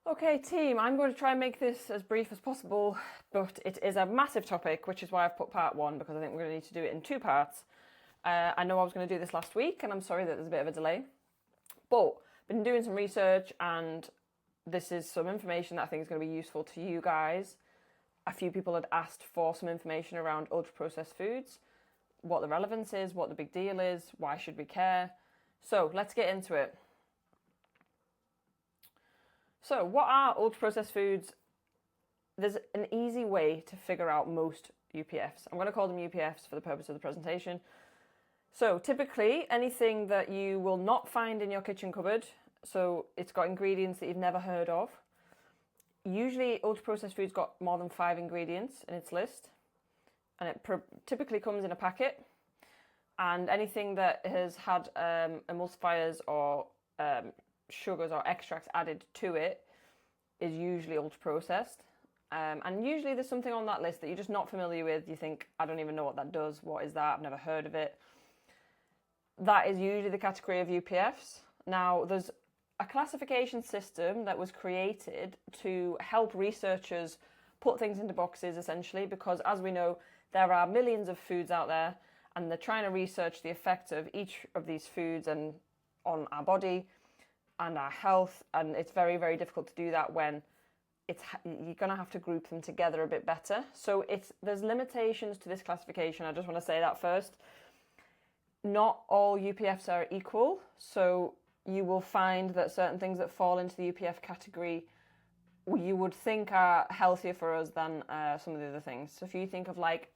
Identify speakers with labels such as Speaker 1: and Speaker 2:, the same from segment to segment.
Speaker 1: Okay, team, I'm going to try and make this as brief as possible, but it is a massive topic, which is why I've put part one, because I think we're going to need to do it in two parts. I know I was going to do this last week, and I'm sorry that there's a bit of a delay, but I've been doing some research, and this is some information that I think is going to be useful to you guys. A few people had asked for some information around ultra-processed foods, what the relevance is, what the big deal is, why should we care. So let's get into it. So what are ultra-processed foods? There's an easy way to figure out most UPFs. I'm going to call them UPFs for the purpose of the presentation. So typically anything that you will not find in your kitchen cupboard, so it's got ingredients that you've never heard of. Usually ultra-processed foods got more than 5 ingredients in its list, and it typically comes in a packet. And anything that has had emulsifiers or sugars or extracts added to it is usually ultra processed, and usually there's something on that list that you're just not familiar with. You think, I don't even know what that does, what is that, I've never heard of it. That is usually the category of UPFs. Now there's a classification system that was created to help researchers put things into boxes, essentially, because as we know, there are millions of foods out there, and they're trying to research the effects of each of these foods and on our body and our health, and it's very, very difficult to do that when you're going to have to group them together a bit better. So there's limitations to this classification. I just want to say that first. Not all UPFs are equal, so you will find that certain things that fall into the UPF category you would think are healthier for us than some of the other things. So if you think of like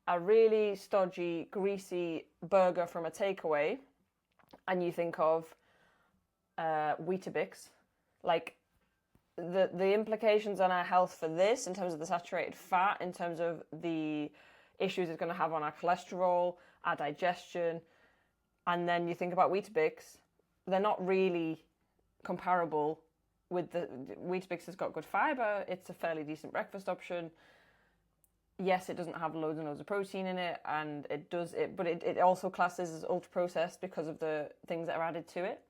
Speaker 1: a really stodgy, greasy burger from a takeaway, and you think of Weetabix, like the implications on our health for this, in terms of the saturated fat, in terms of the issues it's going to have on our cholesterol, our digestion, and then you think about Weetabix, they're not really comparable with the Weetabix. Has got good fibre, it's a fairly decent breakfast option. Yes, it doesn't have loads and loads of protein in it, and it also classes as ultra processed because of the things that are added to it.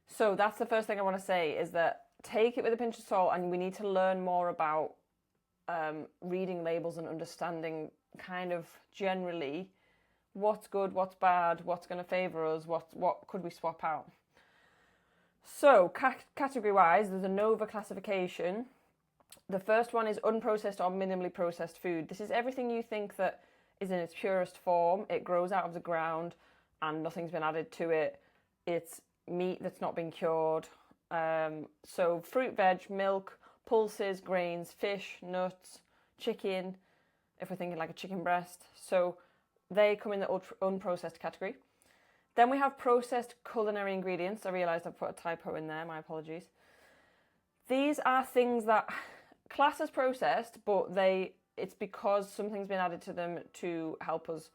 Speaker 1: So that's the first thing I want to say, is that take it with a pinch of salt, and we need to learn more about reading labels and understanding kind of generally what's good, what's bad, what's going to favour us, what could we swap out. So category-wise, there's a NOVA classification. The first one is unprocessed or minimally processed food. This is everything you think that is in its purest form. It grows out of the ground and nothing's been added to it. It's meat that's not been cured. So fruit, veg, milk, pulses, grains, fish, nuts, chicken, if we're thinking like a chicken breast. So they come in the unprocessed category. Then we have processed culinary ingredients. I realised I put a typo in there, my apologies. These are things that class as processed, but it's because something's been added to them to help us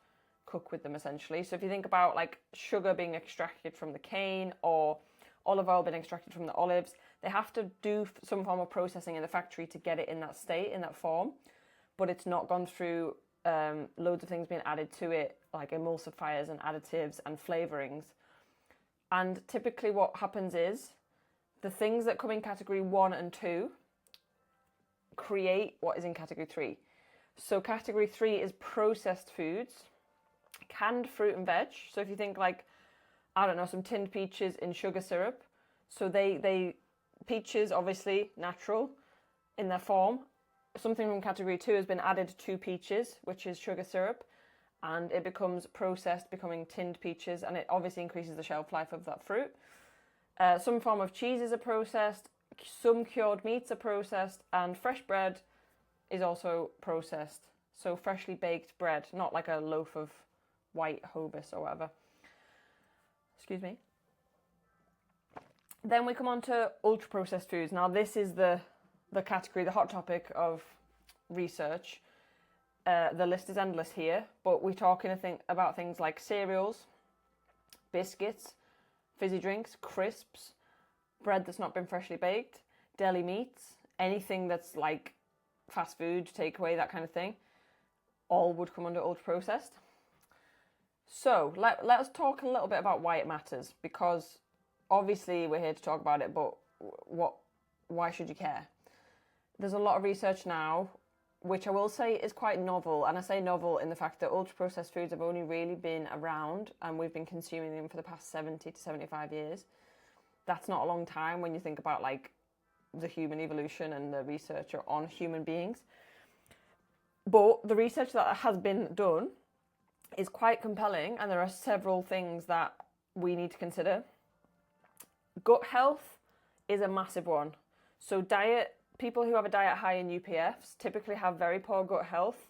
Speaker 1: cook with them, essentially. So if you think about like sugar being extracted from the cane or olive oil being extracted from the olives, they have to do some form of processing in the factory to get it in that state, in that form, but it's not gone through loads of things being added to it, like emulsifiers and additives and flavourings. And typically what happens is the things that come in category 1 and 2 create what is in category 3. So category 3 is processed foods, canned fruit and veg. So if you think like, I don't know, some tinned peaches in sugar syrup. So peaches, obviously natural in their form. Something from category 2 has been added to peaches, which is sugar syrup, and it becomes processed, becoming tinned peaches, and it obviously increases the shelf life of that fruit. Some form of cheeses are processed, some cured meats are processed, and fresh bread is also processed. So freshly baked bread, not like a loaf of white Hovis or whatever. Excuse me. Then we come on to ultra-processed foods. Now this is the category, the hot topic of research. The list is endless here, but we're talking about things like cereals, biscuits, fizzy drinks, crisps, bread that's not been freshly baked, deli meats, anything that's like fast food, takeaway, that kind of thing, all would come under ultra processed. So let us talk a little bit about why it matters, because obviously we're here to talk about it, but why should you care? There's a lot of research now, which I will say is quite novel, and I say novel in the fact that ultra-processed foods have only really been around and we've been consuming them for the past 70 to 75 years. That's not a long time when you think about like the human evolution and the research on human beings. But the research that has been done is quite compelling, and there are several things that we need to consider. Gut health is a massive one. So people who have a diet high in UPFs typically have very poor gut health.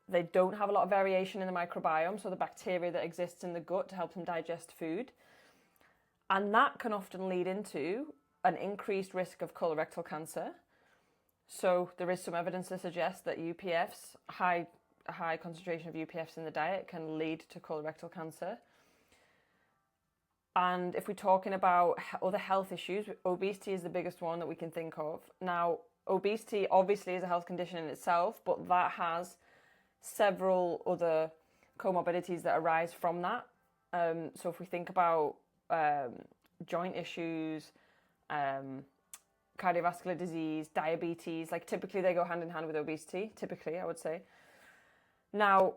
Speaker 1: They don't have a lot of variation in the microbiome, so the bacteria that exists in the gut to help them digest food. And that can often lead into an increased risk of colorectal cancer. So there is some evidence to suggest that UPFs, a high concentration of UPFs in the diet, can lead to colorectal cancer. And if we're talking about other health issues, obesity is the biggest one that we can think of. Now, obesity obviously is a health condition in itself, but that has several other comorbidities that arise from that. So if we think about joint issues, cardiovascular disease, diabetes, like typically they go hand in hand with obesity, typically I would say. Now,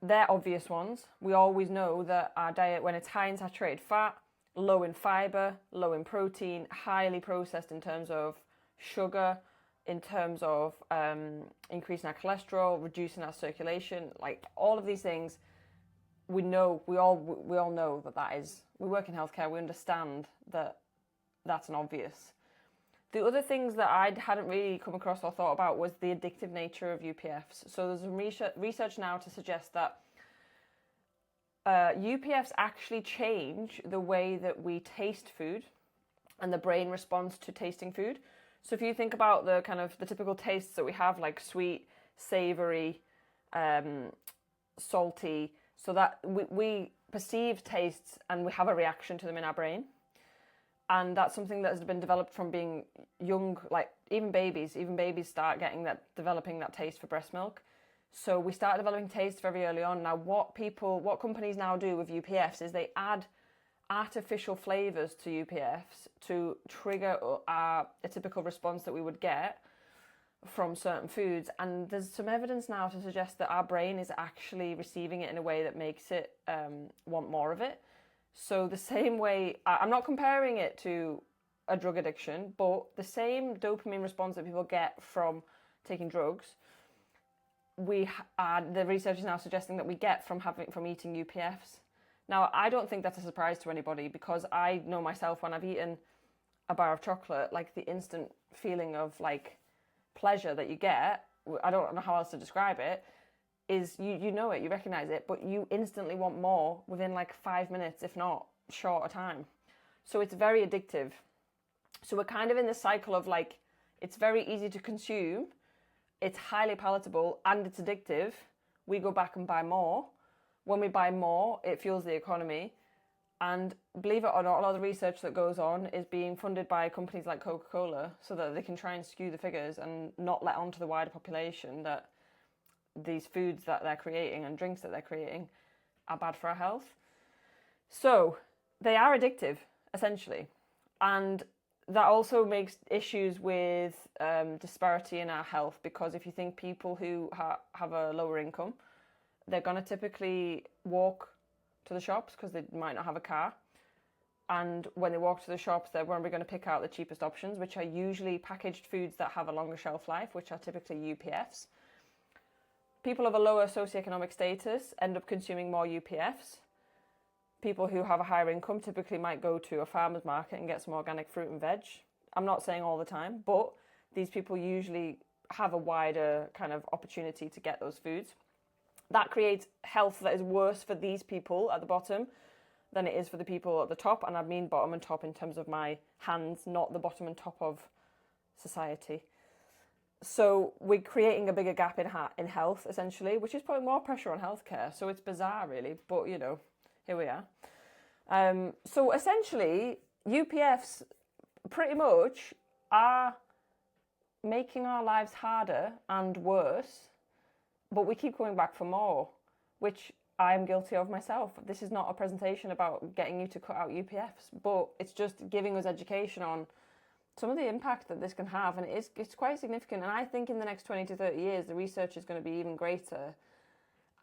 Speaker 1: they're obvious ones. We always know that our diet, when it's high in saturated fat, low in fiber, low in protein, highly processed in terms of sugar, in terms of increasing our cholesterol, reducing our circulation, like all of these things, we all know that is. We work in healthcare, we understand that that's an obvious. The other things that I hadn't really come across or thought about was the addictive nature of UPFs. So there's some research now to suggest that UPFs actually change the way that we taste food and the brain responds to tasting food. So if you think about the typical tastes that we have, like sweet, savory, salty, so that we perceive tastes and we have a reaction to them in our brain. And that's something that has been developed from being young, like even babies start developing that taste for breast milk. So we start developing taste very early on. Now, what companies now do with UPFs is they add artificial flavors to UPFs to trigger a typical response that we would get from certain foods. And there's some evidence now to suggest that our brain is actually receiving it in a way that makes it want more of it. So the same way, I'm not comparing it to a drug addiction, but the same dopamine response that people get from taking drugs, the research is now suggesting that we get from eating UPFs. Now, I don't think that's a surprise to anybody, because I know myself, when I've eaten a bar of chocolate, like the instant feeling of like pleasure that you get, I don't know how else to describe it, is you know it, you recognize it, but you instantly want more within like 5 minutes, if not shorter time. So it's very addictive. So we're kind of in this cycle of like, it's very easy to consume, it's highly palatable, and it's addictive. We go back and buy more. When we buy more, it fuels the economy. And believe it or not, a lot of the research that goes on is being funded by companies like Coca-Cola so that they can try and skew the figures and not let on to the wider population that these foods that they're creating and drinks that they're creating are bad for our health. So they are addictive, essentially. And that also makes issues with disparity in our health, because if you think people who have a lower income, they're going to typically walk to the shops because they might not have a car. And when they walk to the shops, they're probably going to pick out the cheapest options, which are usually packaged foods that have a longer shelf life, which are typically UPFs. People of a lower socioeconomic status end up consuming more UPFs. People who have a higher income typically might go to a farmer's market and get some organic fruit and veg. I'm not saying all the time, but these people usually have a wider kind of opportunity to get those foods. That creates health that is worse for these people at the bottom than it is for the people at the top. And I mean bottom and top in terms of my hands, not the bottom and top of society. So we're creating a bigger gap in health, essentially, which is putting more pressure on healthcare. So it's bizarre, really, but, you know, here we are. So essentially, UPFs pretty much are making our lives harder and worse, but we keep coming back for more, which I am guilty of myself. This is not a presentation about getting you to cut out UPFs, but it's just giving us education on some of the impact that this can have, and it's quite significant. And I think in the next 20 to 30 years, the research is going to be even greater.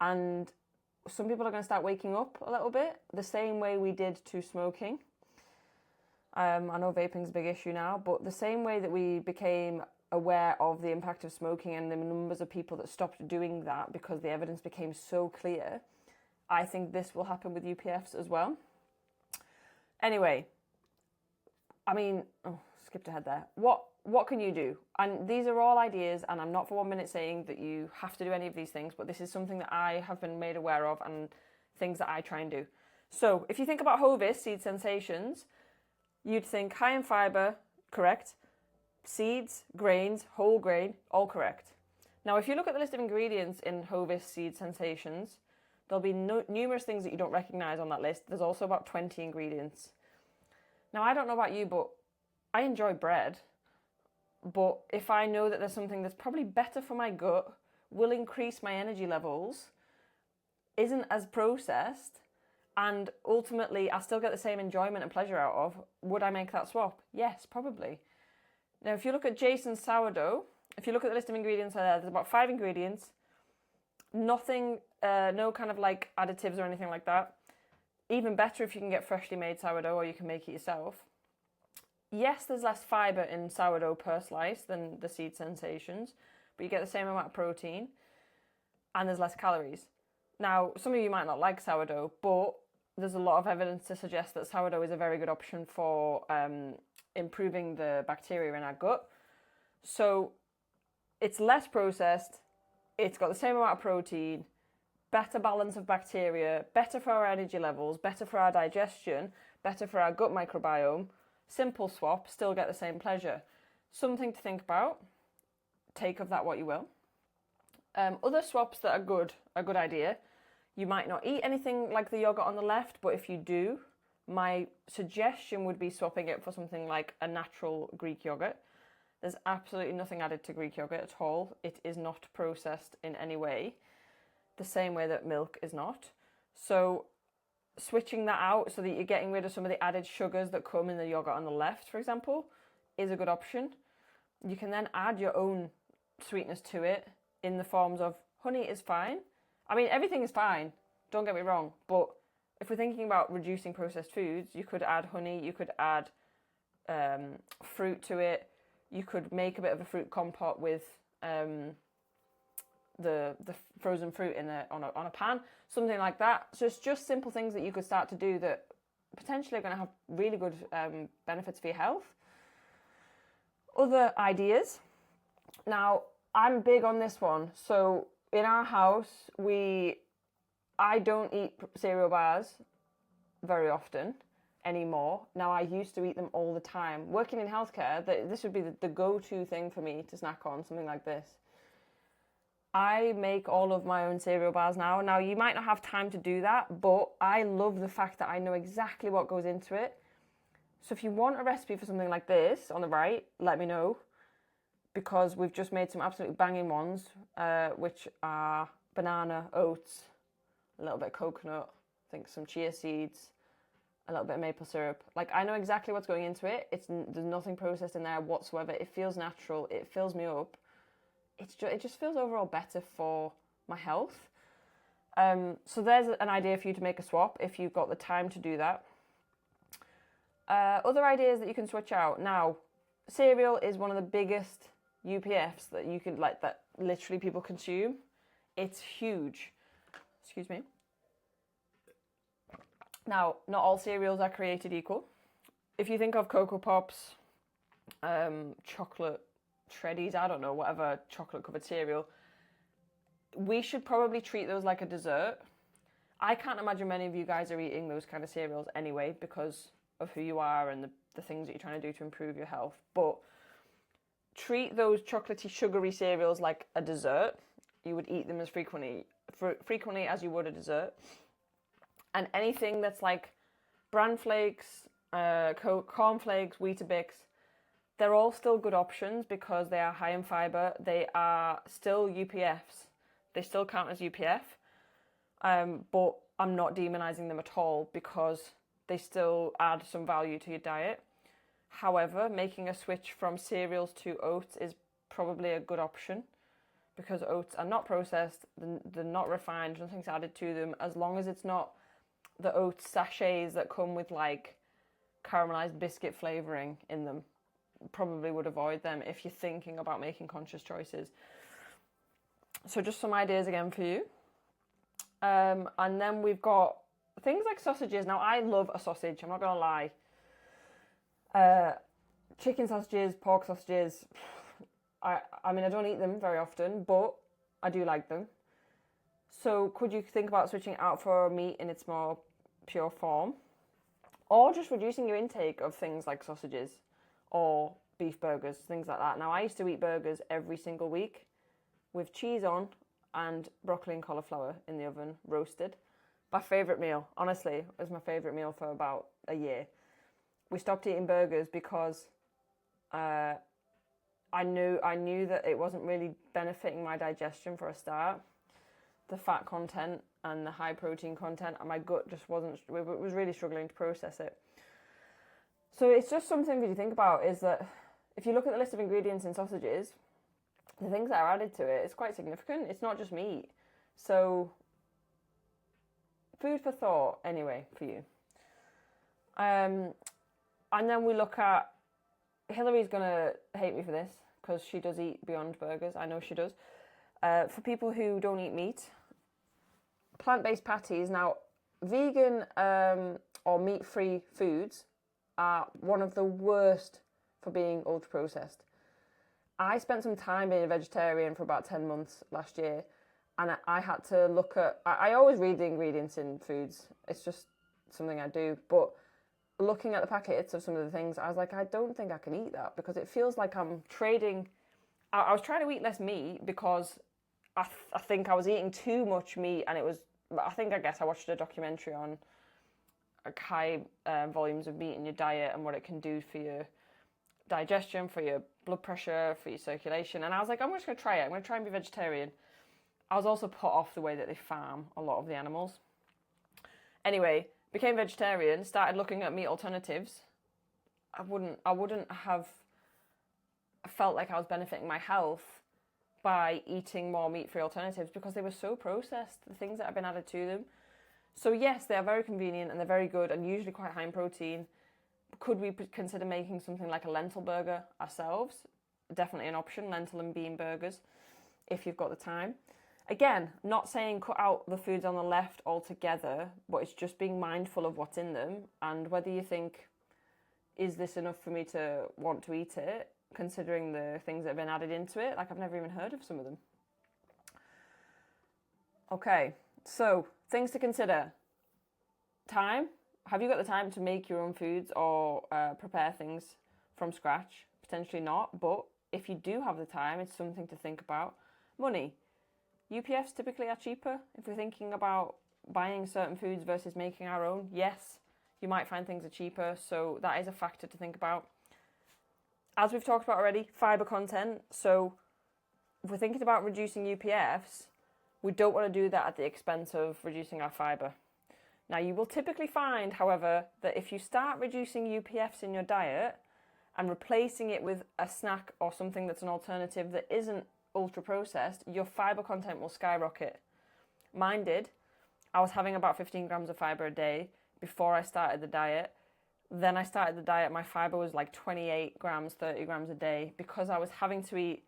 Speaker 1: And some people are going to start waking up a little bit, the same way we did to smoking. I know vaping's a big issue now, but the same way that we became aware of the impact of smoking and the numbers of people that stopped doing that because the evidence became so clear, I think this will happen with UPFs as well. Anyway, skipped ahead there. What can you do? And these are all ideas, and I'm not for 1 minute saying that you have to do any of these things, but this is something that I have been made aware of and things that I try and do. So if you think about Hovis seed sensations, you'd think high in fiber, correct. Seeds, grains, whole grain, all correct. Now, if you look at the list of ingredients in Hovis seed sensations, there'll be numerous things that you don't recognize on that list. There's also about 20 ingredients. Now, I don't know about you, but I enjoy bread. But if I know that there's something that's probably better for my gut, will increase my energy levels, isn't as processed, and ultimately I still get the same enjoyment and pleasure out of, would I make that swap? Yes, probably. Now, if you look at Jason's sourdough, if you look at the list of ingredients there's about 5 ingredients, nothing, no kind of like additives or anything like that. Even better if you can get freshly made sourdough or you can make it yourself. Yes, there's less fiber in sourdough per slice than the seed sensations, but you get the same amount of protein and there's less calories. Now, some of you might not like sourdough, but there's a lot of evidence to suggest that sourdough is a very good option for improving the bacteria in our gut. So it's less processed, it's got the same amount of protein, better balance of bacteria, better for our energy levels, better for our digestion, better for our gut microbiome. Simple swap, still get the same pleasure. Something to think about. Take of that what you will. Other swaps that are a good idea. You might not eat anything like the yogurt on the left, but if you do, my suggestion would be swapping it for something like a natural Greek yogurt. There's absolutely nothing added to Greek yogurt at all. It is not processed in any way, the same way that milk is not. So switching that out so that you're getting rid of some of the added sugars that come in the yogurt on the left, for example, is a good option. You can then add your own sweetness to it in the forms of honey is fine. I mean, everything is fine, don't get me wrong, but if we're thinking about reducing processed foods, you could add honey, you could add fruit to it, you could make a bit of a fruit compote with the frozen fruit on a pan, something like that. So it's just simple things that you could start to do that potentially are going to have really good benefits for your health. Other ideas. Now, I'm big on this one. So in our house, I don't eat cereal bars very often anymore. Now, I used to eat them all the time. Working in healthcare, this would be the go-to thing for me to snack on, something like this. I make all of my own cereal bars now. Now, you might not have time to do that, but I love the fact that I know exactly what goes into it. So if you want a recipe for something like this on the right, let me know, because we've just made some absolutely banging ones, which are banana, oats, a little bit of coconut, I think some chia seeds, a little bit of maple syrup. Like, I know exactly what's going into it. There's nothing processed in there whatsoever. It feels natural. It fills me up. It just feels overall better for my health. So there's an idea for you to make a swap if you've got the time to do that. Other ideas that you can switch out. Now, cereal is one of the biggest UPFs that you can, like, that literally people consume. It's huge. Excuse me. Now, not all cereals are created equal. If you think of Cocoa Pops, chocolate Shreddies, I don't know, whatever chocolate-covered cereal, we should probably treat those like a dessert. I can't imagine many of you guys are eating those kind of cereals anyway because of who you are and the things that you're trying to do to improve your health. But treat those chocolatey, sugary cereals like a dessert. You would eat them as frequently as you would a dessert. And anything that's like bran flakes, corn flakes, Weetabix, they're all still good options because they are high in fiber. They are still UPFs. They still count as UPF. But I'm not demonizing them at all because they still add some value to your diet. However, making a switch from cereals to oats is probably a good option because oats are not processed, they're not refined, nothing's added to them, as long as it's not the oats sachets that come with like caramelized biscuit flavoring in them. Probably would avoid them if you're thinking about making conscious choices. So just some ideas again for you. And then we've got things like sausages. Now, I love a sausage, I'm not going to lie. Chicken sausages, pork sausages, I mean, I don't eat them very often, but I do like them. So could you think about switching out for meat in its more pure form? Or just reducing your intake of things like sausages or beef burgers, things like that. Now, I used to eat burgers every single week with cheese on and broccoli and cauliflower in the oven, roasted. My favourite meal, honestly, it was my favourite meal for about a year. We stopped eating burgers because I knew that it wasn't really benefiting my digestion for a start. The fat content and the high protein content, and my gut just was really struggling to process it. So it's just something that you think about, is that if you look at the list of ingredients in sausages, the things that are added to it, it's quite significant. It's not just meat. So food for thought anyway for you. And then we look at, Hillary's going to hate me for this because she does eat Beyond Burgers. I know she does. For people who don't eat meat, plant-based patties. Now, vegan or meat-free foods are one of the worst for being ultra-processed. I spent some time being a vegetarian for about 10 months last year, and I had to look at... I always read the ingredients in foods. It's just something I do. But looking at the packets of some of the things, I was like, I don't think I can eat that because it feels like I'm trading... I was trying to eat less meat because I think I was eating too much meat, and it was... I guess I watched a documentary on high volumes of meat in your diet and what it can do for your digestion, for your blood pressure, for your circulation. And I was like, I'm just going to try it. I'm going to try and be vegetarian. I was also put off the way that they farm a lot of the animals. Anyway, became vegetarian, started looking at meat alternatives. I wouldn't have felt like I was benefiting my health by eating more meat-free alternatives because they were so processed, the things that have been added to them. So yes, they are very convenient and they're very good and usually quite high in protein. Could we consider making something like a lentil burger ourselves? Definitely an option, lentil and bean burgers, if you've got the time. Again, not saying cut out the foods on the left altogether, but it's just being mindful of what's in them and whether you think, is this enough for me to want to eat it, considering the things that have been added into it. Like, I've never even heard of some of them. Okay, so things to consider. Time. Have you got the time to make your own foods or prepare things from scratch? Potentially not, but if you do have the time, it's something to think about. Money. UPFs typically are cheaper if we're thinking about buying certain foods versus making our own. Yes, you might find things are cheaper, so that is a factor to think about. As we've talked about already, fibre content. So if we're thinking about reducing UPFs, we don't want to do that at the expense of reducing our fibre. Now, you will typically find, however, that if you start reducing UPFs in your diet and replacing it with a snack or something that's an alternative that isn't ultra-processed, your fibre content will skyrocket. Mine did. I was having about 15 grams of fibre a day before I started the diet. Then I started the diet, my fibre was like 28 grams, 30 grams a day because I was having to eat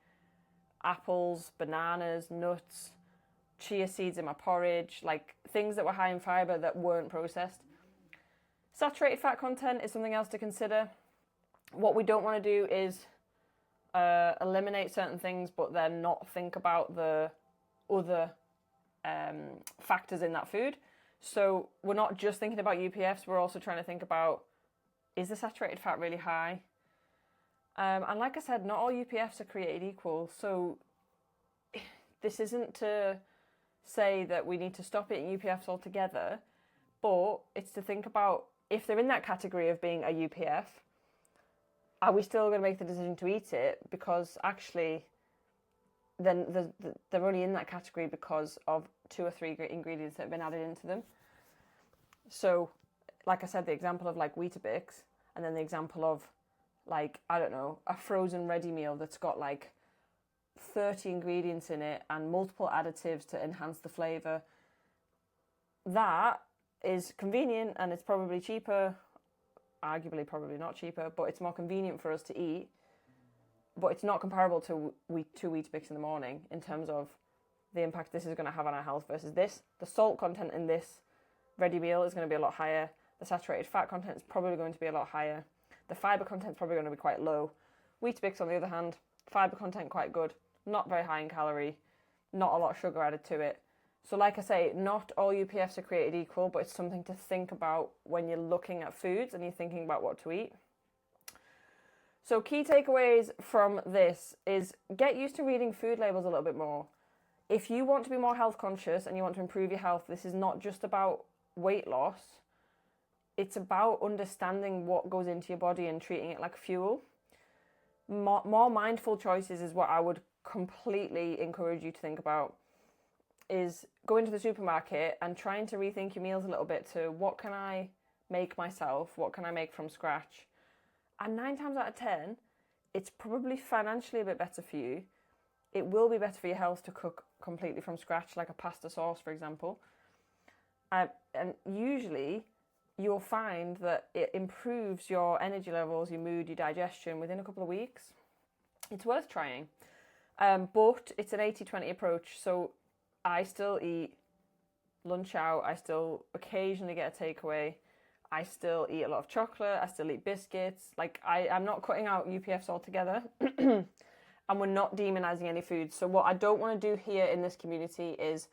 Speaker 1: apples, bananas, nuts, chia seeds in my porridge, like things that were high in fibre that weren't processed. Saturated fat content is something else to consider. What we don't want to do is eliminate certain things but then not think about the other factors in that food. So we're not just thinking about UPFs, we're also trying to think about, is the saturated fat really high? And like I said, not all UPFs are created equal. So this isn't to say that we need to stop eating UPFs altogether, but it's to think about if they're in that category of being a UPF, are we still going to make the decision to eat it? Because actually, then they're only in that category because of 2 or 3 ingredients that have been added into them. So, like I said, the example of like Weetabix, and then the example of like, I don't know, a frozen ready meal that's got like 30 ingredients in it and multiple additives to enhance the flavour. That is convenient and it's probably cheaper, arguably probably not cheaper, but it's more convenient for us to eat. But it's not comparable to 2 Weetabix in the morning in terms of the impact this is going to have on our health versus this. The salt content in this ready meal is going to be a lot higher. The saturated fat content is probably going to be a lot higher. The fibre content is probably going to be quite low. Weetabix, on the other hand, fibre content quite good, not very high in calorie, not a lot of sugar added to it. So like I say, not all UPFs are created equal, but it's something to think about when you're looking at foods and you're thinking about what to eat. So key takeaways from this is get used to reading food labels a little bit more. If you want to be more health conscious and you want to improve your health, this is not just about weight loss. It's about understanding what goes into your body and treating it like fuel. More mindful choices is what I would completely encourage you to think about, is going to the supermarket and trying to rethink your meals a little bit to what can I make myself, what can I make from scratch. And 9 times out of 10, it's probably financially a bit better for you. It will be better for your health to cook completely from scratch, like a pasta sauce, for example. And usually, you'll find that it improves your energy levels, your mood, your digestion within a couple of weeks. It's worth trying. But it's an 80-20 approach. So I still eat lunch out. I still occasionally get a takeaway. I still eat a lot of chocolate. I still eat biscuits. Like, I'm not cutting out UPFs altogether. And we're not demonizing any foods. So what I don't want to do here in this community is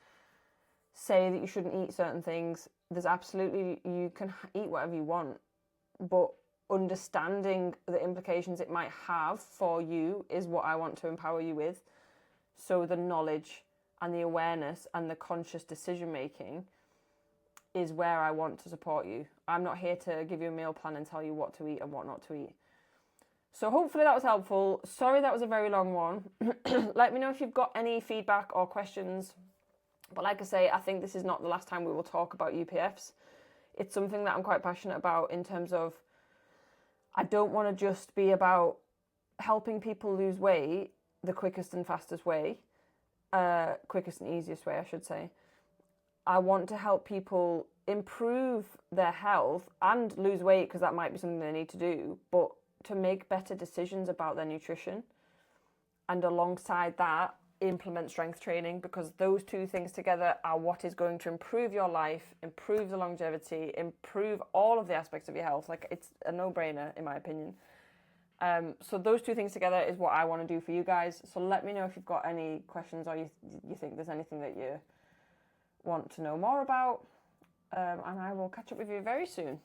Speaker 1: say that you shouldn't eat certain things. There's absolutely, you can eat whatever you want. But understanding the implications it might have for you is what I want to empower you with. So the knowledge and the awareness and the conscious decision making is where I want to support you. I'm not here to give you a meal plan and tell you what to eat and what not to eat. So hopefully that was helpful. Sorry that was a very long one. Let me know if you've got any feedback or questions. But like I say, I think this is not the last time we will talk about UPFs. It's something that I'm quite passionate about in terms of I don't want to just be about helping people lose weight the quickest and fastest way. Quickest and easiest way, I should say. I want to help people improve their health and lose weight, because that might be something they need to do, but to make better decisions about their nutrition. And alongside that, implement strength training, because those two things together are what is going to improve your life, improve the longevity, improve all of the aspects of your health. Like, it's a no-brainer, in my opinion. So those two things together is what I want to do for you guys. So let me know if you've got any questions or you think there's anything that you want to know more about, and I will catch up with you very soon.